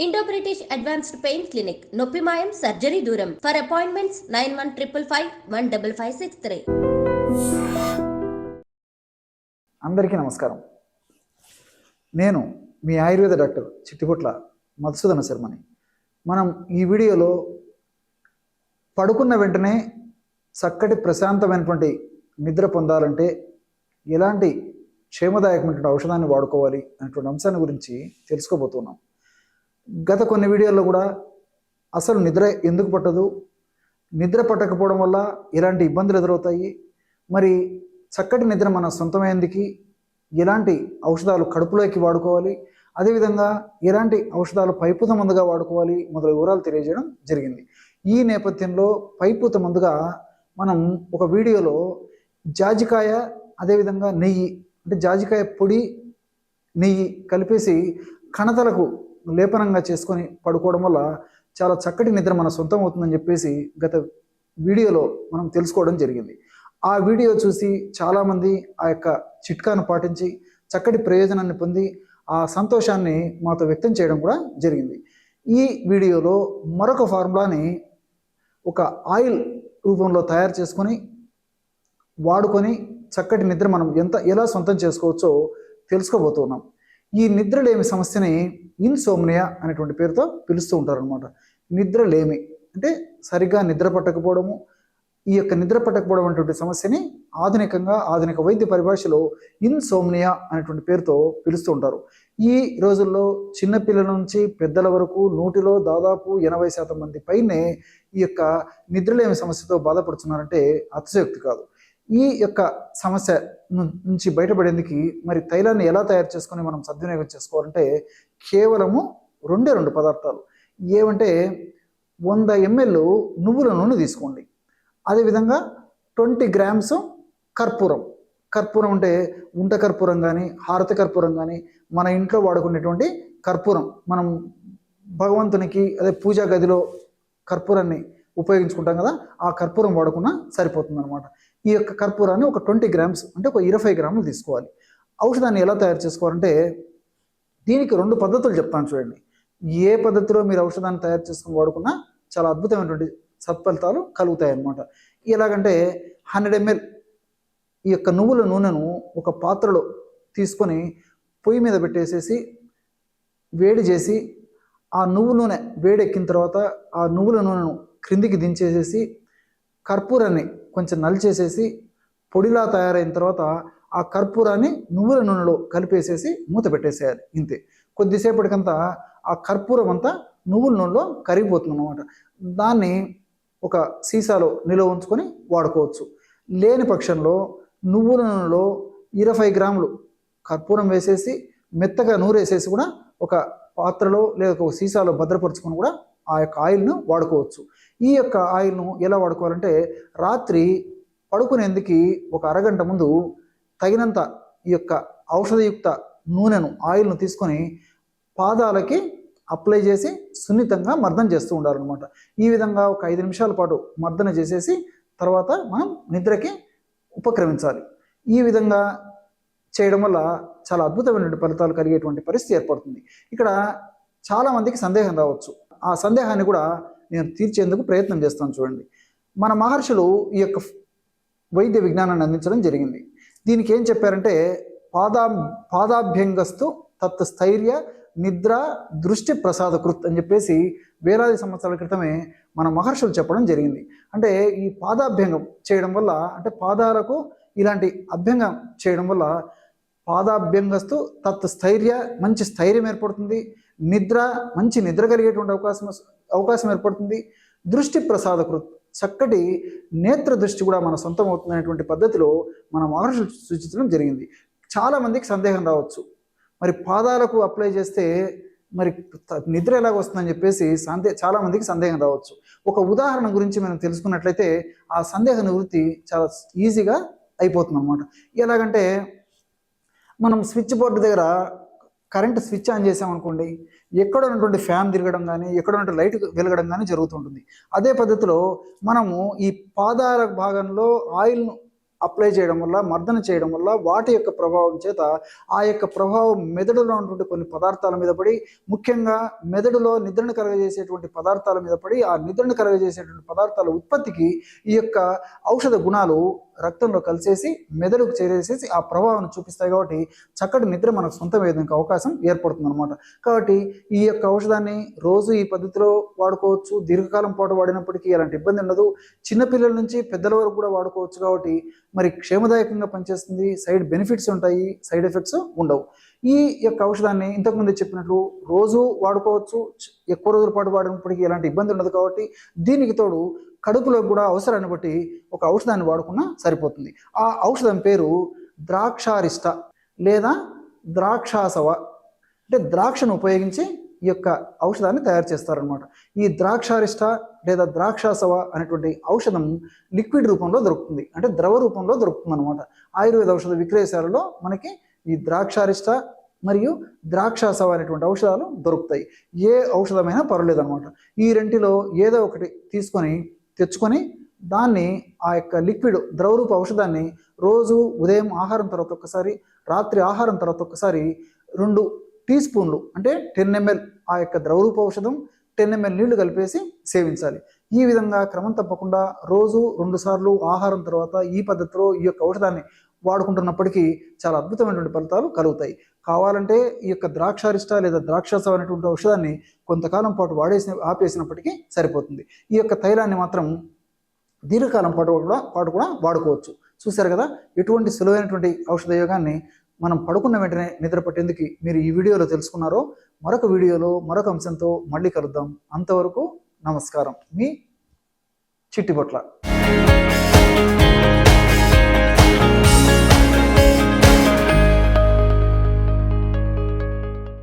Indo British advanced pain clinic నొప్పి మాయం surgery దూరం. For appointments 9155515563. అందరికీ నమస్కారం. నేను మీ ఆయుర్వేద డాక్టర్ చిట్టిపుట్ల మధుసూదన శర్మని. మనం ఈ వీడియోలో పడుకున్న వెంటనే చక్కటి ప్రశాంతమైనటువంటి నిద్ర పొందాలంటే ఎలాంటి క్షేమదాయకమైనటువంటి ఔషధాన్ని వాడుకోవాలి అనేటువంటి అంశాన్ని గురించి తెలుసుకోబోతున్నాం. గత కొన్ని వీడియోల్లో కూడా అసలు నిద్ర ఎందుకు పట్టదు, నిద్ర పట్టకపోవడం వల్ల ఎలాంటి ఇబ్బందులు ఎదురవుతాయి, మరి చక్కటి నిద్ర మన సొంతమైందికి ఎలాంటి ఔషధాలు కడుపులోకి వాడుకోవాలి, అదేవిధంగా ఎలాంటి ఔషధాలు పైపూత మందుగా వాడుకోవాలి మొదలగు వివరాలు తెలియజేయడం జరిగింది. ఈ నేపథ్యంలో పైపూత మందుగా మనం ఒక వీడియోలో జాజికాయ అదేవిధంగా నెయ్యి, అంటే జాజికాయ పొడి నెయ్యి కలిపేసి కణతలకు లేపనంగా చేసుకొని పడుకోవడం వల్ల చాలా చక్కటి నిద్ర మన సొంతం అవుతుందని చెప్పేసి గత వీడియోలో మనం తెలుసుకోవడం జరిగింది. ఆ వీడియో చూసి చాలామంది ఆ యొక్క చిట్కాను పాటించి చక్కటి ప్రయోజనాన్ని పొంది ఆ సంతోషాన్ని మాతో వ్యక్తం చేయడం కూడా జరిగింది. ఈ వీడియోలో మరొక ఫార్ములాని ఒక ఆయిల్ రూపంలో తయారు చేసుకొని వాడుకొని చక్కటి నిద్ర మనం ఎలా సొంతం చేసుకోవచ్చో తెలుసుకోబోతున్నాం. ఈ నిద్రలేమి సమస్యని ఇన్సోమ్నియా అనేటువంటి పేరుతో పిలుస్తూ ఉంటారు అనమాట. నిద్రలేమి అంటే సరిగ్గా నిద్ర పట్టకపోవడము. ఈ యొక్క నిద్ర పట్టకపోవడం అనేటువంటి సమస్యని ఆధునిక వైద్య పరిభాషలో ఇన్సోమ్నియా అనేటువంటి పేరుతో పిలుస్తూ ఉంటారు. ఈ రోజుల్లో చిన్నపిల్లల నుంచి పెద్దల వరకు 100లో దాదాపు 80% మంది పైనే ఈ యొక్క నిద్రలేమి సమస్యతో బాధపడుతున్నారంటే అతిశయోక్తి కాదు. ఈ యొక్క సమస్య నుంచి బయటపడేందుకు మరి తైలాన్ని ఎలా తయారు చేసుకొని మనం సద్వినియోగం చేసుకోవాలంటే కేవలము 2 పదార్థాలు. ఏమంటే 100 ml నువ్వుల నూనె తీసుకోండి. అదేవిధంగా 20 grams కర్పూరం అంటే ఉంట కర్పూరం కానీ హారతి కర్పూరం కానీ మన ఇంట్లో వాడుకునేటువంటి కర్పూరం, మనం భగవంతునికి అదే పూజా గదిలో కర్పూరాన్ని ఉపయోగించుకుంటాం కదా, ఆ కర్పూరం వాడుకున్నా సరిపోతుంది అనమాట. ఈ యొక్క కర్పూరాన్ని ఒక 20 grams అంటే ఒక 20 గ్రాములు తీసుకోవాలి. ఔషధాన్ని ఎలా తయారు చేసుకోవాలంటే దీనికి 2 పద్ధతులు చెప్తాను చూడండి. ఏ పద్ధతిలో మీరు ఔషధాన్ని తయారు చేసుకుని వాడుకున్నా చాలా అద్భుతమైనటువంటి సత్ఫలితాలు కలుగుతాయి అన్నమాట. ఎలాగంటే 100 ml ఈ యొక్క నువ్వుల నూనెను ఒక పాత్రలో తీసుకొని పొయ్యి మీద పెట్టేసేసి వేడి చేసి ఆ నువ్వుల నూనె వేడెక్కిన తర్వాత ఆ నువ్వుల నూనెను క్రిందికి దించేసేసి కర్పూరాన్ని కొంచెం నలిచేసేసి పొడిలా తయారైన తర్వాత ఆ కర్పూరాన్ని నువ్వుల నూనెలో కలిపేసేసి మూత పెట్టేసేయాలి. ఇంతే. కొద్దిసేపటికంతా ఆ కర్పూరం అంతా నువ్వుల నూనెలో కరిగిపోతుంది అన్నమాట. దాన్ని ఒక సీసాలో నిల్వ ఉంచుకొని వాడుకోవచ్చు. లేని పక్షంలో నువ్వుల నూనెలో 20 గ్రాములు కర్పూరం వేసేసి మెత్తగా నూరేసేసి కూడా ఒక పాత్రలో లేదా ఒక సీసాలో భద్రపరుచుకొని కూడా ఆ యొక్క ఆయిల్ను వాడుకోవచ్చు. ఈ యొక్క ఆయిల్ను ఎలా వాడుకోవాలంటే రాత్రి పడుకునేందుకు ఒక అరగంట ముందు తగినంత ఈ యొక్క ఔషధయుక్త నూనెను ఆయిల్ను తీసుకొని పాదాలకి అప్లై చేసి సున్నితంగా మర్దన చేస్తూ ఉండాలన్నమాట. ఈ విధంగా ఒక 5 నిమిషాల పాటు మర్దన చేసేసి తర్వాత మనం నిద్రకి ఉపక్రమించాలి. ఈ విధంగా చేయడం వల్ల చాలా అద్భుతమైనటువంటి ఫలితాలు కలిగేటువంటి పరిస్థితి ఏర్పడుతుంది. ఇక్కడ చాలామందికి సందేహం రావచ్చు. ఆ సందేహాన్ని కూడా నేను తీర్చేందుకు ప్రయత్నం చేస్తాను చూడండి. మన మహర్షులు ఈ యొక్క వైద్య విజ్ఞానాన్ని అందించడం జరిగింది. దీనికి ఏం చెప్పారంటే పాదాభ్యంగస్తు తత్ స్థైర్య నిద్ర దృష్టి ప్రసాదకృత్ అని చెప్పేసి వేలాది సంవత్సరాల క్రితమే మన మహర్షులు చెప్పడం జరిగింది. అంటే ఈ పాదాభ్యంగం చేయడం వల్ల, అంటే పాదాలకు ఇలాంటి అభ్యంగం చేయడం వల్ల పాదాభ్యంగస్తు తత్ స్థైర్య మంచి స్థైర్యం ఏర్పడుతుంది, మంచి నిద్ర కలిగేటువంటి అవకాశం ఏర్పడుతుంది, దృష్టి ప్రసాదకృత్ చక్కటి నేత్ర దృష్టి కూడా మన సొంతం అవుతుందనేటువంటి పద్ధతిలో మన మహర్షులు సూచించడం జరిగింది. చాలామందికి సందేహం రావచ్చు, మరి పాదాలకు అప్లై చేస్తే మరి నిద్ర ఎలాగ వస్తుందని చెప్పేసి చాలామందికి సందేహం రావచ్చు. ఒక ఉదాహరణ గురించి మనం తెలుసుకున్నట్లయితే ఆ సందేహ నివృత్తి చాలా ఈజీగా అయిపోతుంది అన్నమాట. ఎలాగంటే మనం స్విచ్ బోర్డు దగ్గర కరెంటు స్విచ్ ఆన్ చేసామనుకోండి, ఎక్కడ ఉన్నటువంటి ఫ్యాన్ తిరగడం కానీ ఎక్కడ ఉన్నటువంటి లైట్ వెలగడం కానీ జరుగుతుంటుంది. అదే పద్ధతిలో మనము ఈ పాదాల భాగంలో ఆయిల్ను అప్లై చేయడం వల్ల, మర్దన చేయడం వల్ల వాటి యొక్క ప్రభావం చేత ఆ యొక్క ప్రభావం మెదడులో ఉన్నటువంటి కొన్ని పదార్థాల మీద పడి, ముఖ్యంగా మెదడులో నిద్రను కలుగజేసేటువంటి పదార్థాల మీద పడి, ఆ నిద్రను కలుగజేసేటువంటి పదార్థాల ఉత్పత్తికి ఈ యొక్క ఔషధ గుణాలు రక్తంలో కలిసేసి మెదడుకు చేరేసేసి ఆ ప్రభావాన్ని చూపిస్తాయి. కాబట్టి చక్కటి నిద్ర మనకు సొంతమయ్యేందుకు అవకాశం ఏర్పడుతుంది అనమాట. కాబట్టి ఈ యొక్క ఔషధాన్ని రోజు ఈ పద్ధతిలో వాడుకోవచ్చు. దీర్ఘకాలం పాటు వాడినప్పటికీ ఎలాంటి ఇబ్బంది ఉండదు. చిన్నపిల్లల నుంచి పెద్దల వరకు కూడా వాడుకోవచ్చు. కాబట్టి మరి క్షేమదాయకంగా పనిచేస్తుంది. సైడ్ బెనిఫిట్స్ ఉంటాయి, సైడ్ ఎఫెక్ట్స్ ఉండవు. ఈ యొక్క ఔషధాన్ని ఇంతకుముందు చెప్పినట్లు రోజు వాడుకోవచ్చు. ఎక్కువ రోజుల పాటు వాడినప్పటికీ ఎలాంటి ఇబ్బంది ఉండదు. కాబట్టి దీనికి తోడు కడుపులో కూడా అవసరాన్ని బట్టి ఒక ఔషధాన్ని వాడుకున్నా సరిపోతుంది. ఆ ఔషధం పేరు ద్రాక్షారిష్ట లేదా ద్రాక్షాసవ. అంటే ద్రాక్షను ఉపయోగించి ఈ యొక్క ఔషధాన్ని తయారు చేస్తారనమాట. ఈ ద్రాక్షారిష్ట లేదా ద్రాక్షాసవ అనేటువంటి ఔషధం లిక్విడ్ రూపంలో దొరుకుతుంది, అంటే ద్రవ రూపంలో దొరుకుతుంది అనమాట. ఆయుర్వేద ఔషధ విక్రయశాలలో మనకి ఈ ద్రాక్షారిష్ట మరియు ద్రాక్షాసవ అనేటువంటి ఔషధాలు దొరుకుతాయి. ఏ ఔషధమైనా పర్వాలేదు అనమాట. ఈ రెంటిలో ఏదో ఒకటి తెచ్చుకొని దాన్ని ఆ యొక్క లిక్విడ్ ద్రవరూప ఔషధాన్ని రోజు ఉదయం ఆహారం తర్వాత ఒకసారి, రాత్రి ఆహారం తర్వాత ఒకసారి 2 టీ స్పూన్లు అంటే 10 ml ఆ యొక్క ద్రవరూప ఔషధం 10 ml నీళ్లు కలిపేసి సేవించాలి. ఈ విధంగా క్రమం తప్పకుండా రోజు 2 సార్లు ఆహారం తర్వాత ఈ పద్ధతిలో ఈ యొక్క ఔషధాన్ని వాడుకుంటున్నప్పటికీ చాలా అద్భుతమైనటువంటి ఫలితాలు కలుగుతాయి. కావాలంటే ఈ యొక్క ద్రాక్షారిష్ట లేదా ద్రాక్షాసవ అనేటువంటి ఔషధాన్ని కొంతకాలం పాటు ఆపేసినప్పటికీ సరిపోతుంది. ఈ యొక్క తైలాన్ని మాత్రం దీర్ఘకాలం పాటు కూడా వాడుకోవచ్చు. చూశారు కదా, ఎటువంటి సులువైనటువంటి ఔషధ యోగాన్ని మనం పడుకున్న వెంటనే నిద్ర పట్టేందుకు మీరు ఈ వీడియోలో తెలుసుకున్నారో. మరొక వీడియోలో మరొక అంశంతో మళ్ళీ కలుద్దాం. అంతవరకు నమస్కారం. మీ చిట్టిపొట్ల.